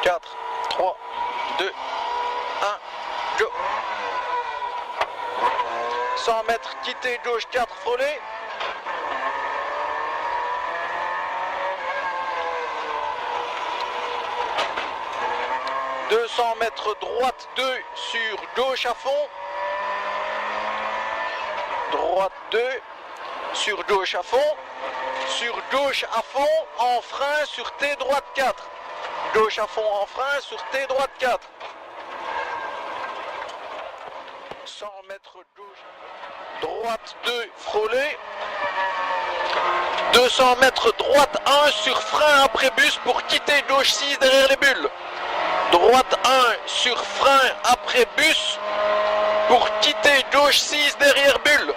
4, 3, 2, 1, go. 100 mètres, quitter gauche 4, frôler. « 200 mètres droite 2 sur gauche à fond. Droite 2 sur gauche à fond. Sur gauche à fond en frein sur T droite 4. Gauche à fond en frein sur T droite 4. 100 mètres gauche. Droite 2 frôler. 200 mètres droite 1 sur frein après bus pour quitter gauche 6 derrière les bulles. Droite 1 sur frein après bus pour quitter gauche 6 derrière bulle.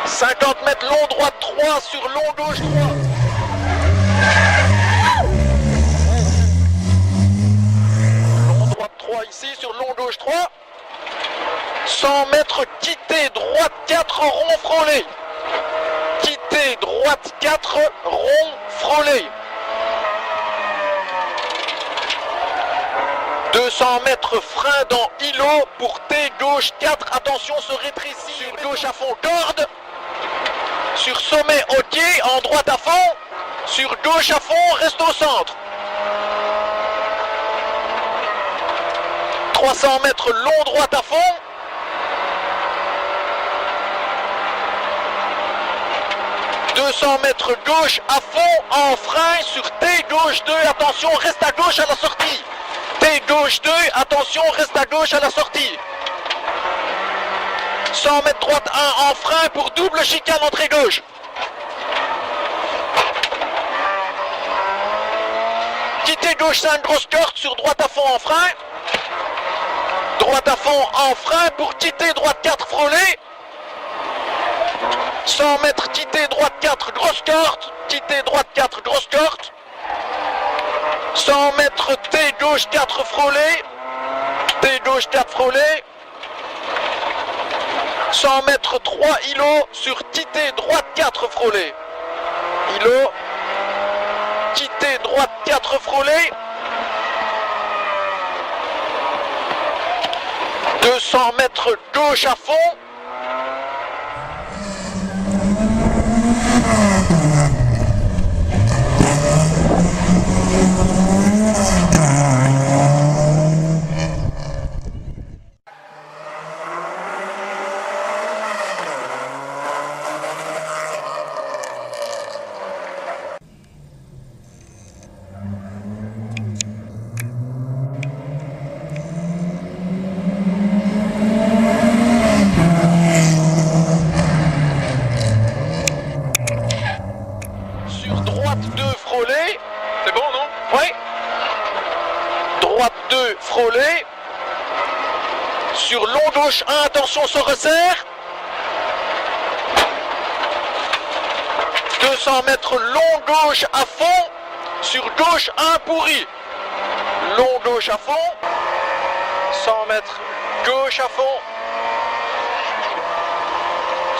« 50 mètres long droite 3 sur long gauche 3. Long droite 3 ici sur long gauche 3. 100 mètres quitter droite 4 rond frôlé. Quitter droite 4 rond frôlé. 200 mètres frein dans îlot pour T gauche 4. Attention se rétrécit. Sur gauche à fond corde. Sur sommet ok en droite à fond. Sur gauche à fond reste au centre. 300 mètres long droite à fond. 200 mètres gauche à fond en frein sur T gauche 2, attention reste à gauche à la sortie. T gauche 2, attention reste à gauche à la sortie. 100 mètres droite 1 en frein pour double chicane entrée gauche. Quitter gauche 5 grosse corde sur droite à fond en frein. Droite à fond en frein pour quitter droite 4 frôler. 100 mètres quitter droite 4 grosse corde. Quitter droite 4 grosse corde. 100 mètres T gauche 4 frôler. T gauche 4 frôler. 100 mètres 3 îlot sur quitter droite 4 frôler. Îlot. Quitter droite 4 frôler. 200 mètres gauche à fond. C'est bon, non? Oui. Droite 2, frôler. Sur long gauche 1, attention, se resserre. 200 mètres long gauche à fond. Sur gauche 1, pourri. Long gauche à fond. 100 mètres gauche à fond.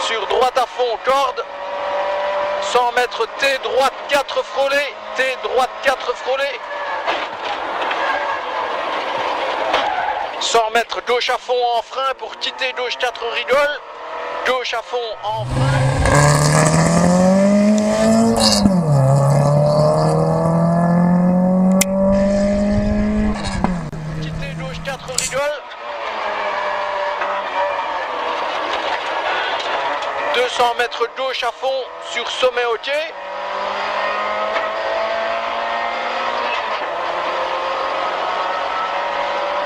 Sur droite à fond, corde. 100 mètres T droite 4 frôlé. T droite 4 frôlé. 100 mètres gauche à fond en frein pour quitter gauche 4 rigole. Gauche à fond en frein. Quitter gauche 4 rigole. 200 mètres gauche à fond sur sommet ok.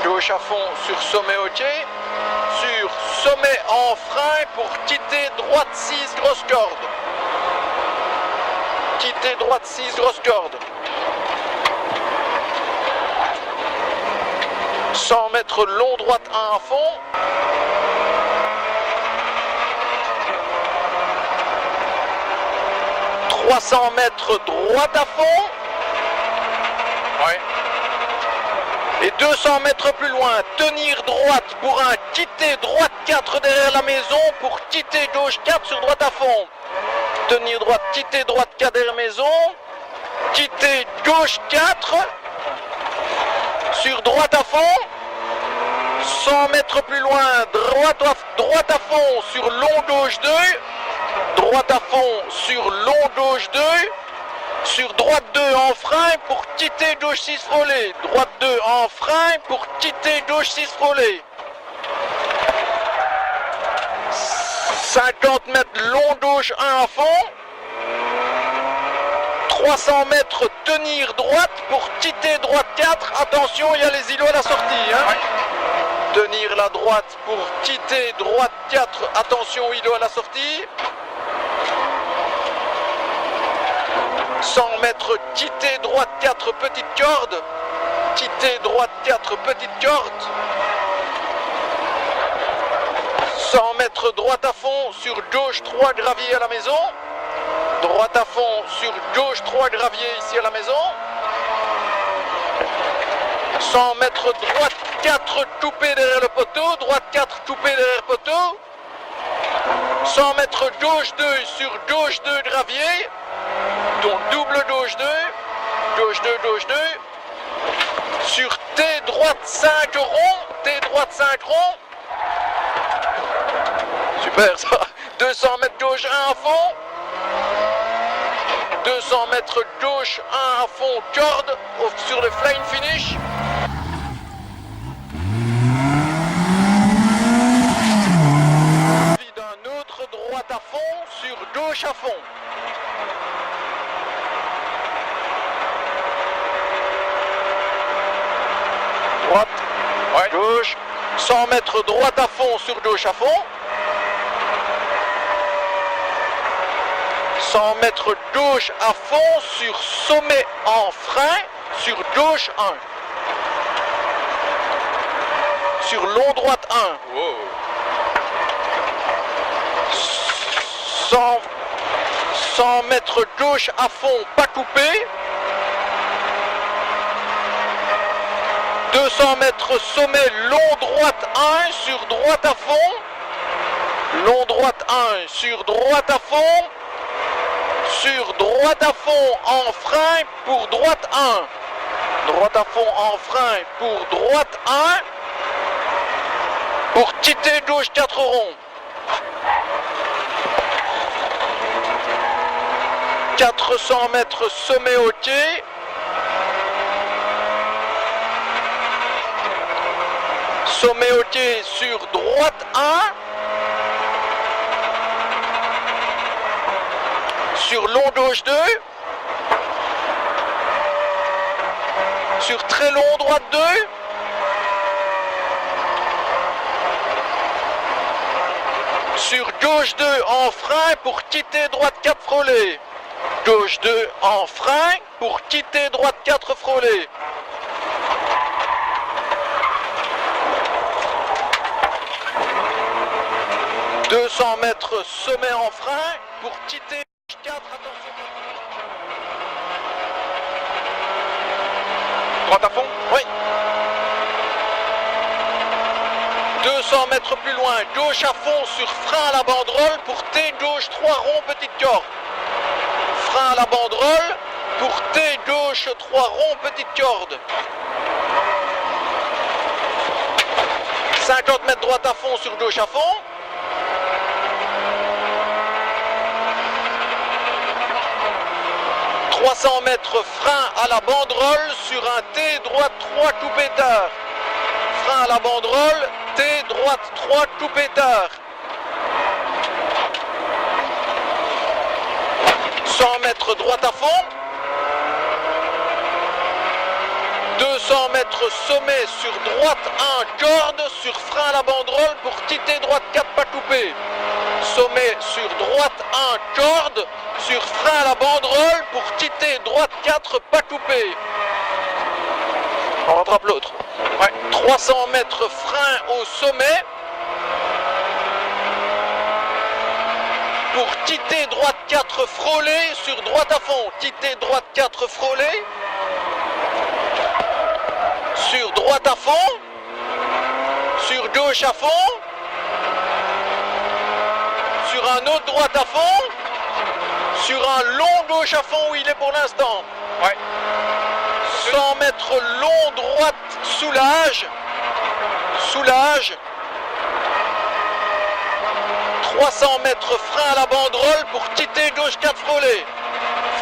Gauche à fond sur sommet ok. Sur sommet en frein pour quitter droite 6 grosse corde. Quitter droite 6 grosse corde. 100 mètres long droite 1 à fond. 300 mètres droite à fond. Ouais. Et 200 mètres plus loin, tenir droite pour un quitter droite 4 derrière la maison pour quitter gauche 4 sur droite à fond. tenir droite, quitter droite 4 derrière maison, quitter gauche 4, sur droite à fond, 100 mètres plus loin, droite à fond sur long gauche 2, droite à fond sur long gauche 2, sur droite 2 en frein pour quitter gauche 6 frôlé, droite 2 en frein pour quitter gauche 6 frôlé. 50 mètres long gauche 1 à fond, 300 mètres tenir droite pour quitter droite 4, attention il y a les îlots à la sortie. Hein. Tenir la droite pour quitter droite 4, attention îlot à la sortie. 100 mètres quitter droite 4 petite corde, quitter droite 4 petite corde. 100 mètres droite à fond sur gauche 3 gravier à la maison. Droite à fond sur gauche 3 gravier ici à la maison. 100 mètres droite 4 coupé derrière le poteau. Droite 4 coupé derrière le poteau. 100 mètres gauche 2 sur gauche 2 gravier. Donc double gauche 2. Gauche 2, gauche 2. Sur T droite 5 rond. T droite 5 rond. Super ça. 200 mètres gauche 1 à fond. 200 mètres gauche 1 à fond corde sur le flying finish. Puis d'un autre droite à fond sur gauche à fond. Droite, ouais. Gauche, 100 mètres droite à fond sur gauche à fond. 100 mètres gauche à fond sur sommet en frein sur gauche 1. Sur long droite 1. Wow. 100 mètres gauche à fond pas coupé. 200 mètres sommet long droite 1 sur droite à fond. Long droite 1 sur droite à fond. Sur droite à fond en frein pour droite 1. Droite à fond en frein pour droite 1. Pour quitter gauche 4 ronds. 400 mètres sommet au quai. Sommet au quai sur droite 1. Sur long gauche 2. Sur très long droite 2. Sur gauche 2 en frein pour quitter droite 4 frôlé. Gauche 2 en frein pour quitter droite 4 frôlé. « 200 mètres sommet en frein pour quitter 4, attention. Droite à fond? Oui. 200 mètres plus loin, gauche à fond sur frein à la banderole pour T gauche 3 ronds petite corde. Frein à la banderole pour T gauche 3 ronds petite corde. 50 mètres droite à fond sur gauche à fond. 300 mètres frein à la banderole sur un T droite 3 coupé tard. Frein à la banderole, T droite 3 coupé tard. 100 mètres droite à fond. 200 mètres sommet sur droite 1 corde sur frein à la banderole pour quitter droite 4 pas coupé. Sommet sur droite 1 corde sur frein à la banderole pour quitter droite 4 pas coupé. On rattrape l'autre. Ouais. 300 mètres frein au sommet pour quitter droite 4 frôlé sur droite à fond. Quitter droite 4 frôlé sur droite à fond, sur gauche à fond, sur un autre droite à fond, Sur un long gauche à fond où il est pour l'instant. Ouais. 100 mètres long droite, soulage. Soulage. 300 mètres frein à la banderole pour quitter gauche 4 frôlé.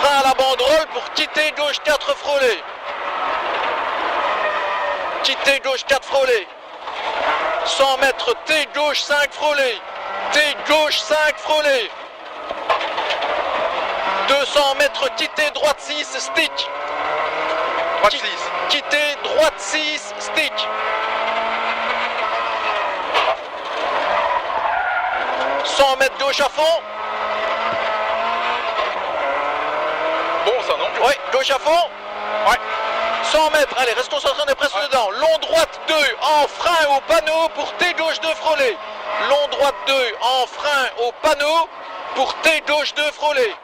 Frein à la banderole pour quitter gauche 4 frôlé. Quitter gauche 4 frôlé. 100 mètres T gauche 5 frôlé. T gauche 5 frôlé. 200 mètres quitter droite 6 stick. Droite 6. Quitter droite 6 stick. 100 mètres gauche à fond. Bon ça non? Oui, gauche à fond. Ouais. 100 mètres, allez, reste concentré, on est presque dedans. Long droite 2 en frein au panneau pour T gauche 2 frôlé. Long droite 2 en frein au panneau pour T gauche 2 frôlé.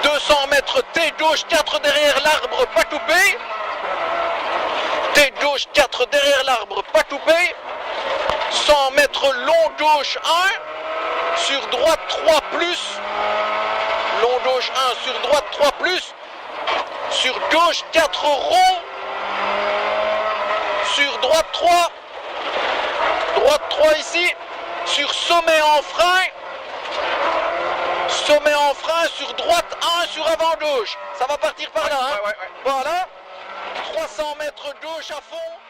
200 mètres T gauche 4 derrière l'arbre, pas coupé. T gauche 4 derrière l'arbre, pas coupé. 100 mètres long gauche 1. Sur droite 3 plus. Long gauche 1 sur droite 3 plus. Sur gauche 4 rond. Sur droite 3. Droite 3 ici. Sur sommet en frein. Sommet en frein sur droite 1 sur avant gauche. Ça va partir par là. Hein. Ouais. Voilà. 300 mètres gauche à fond.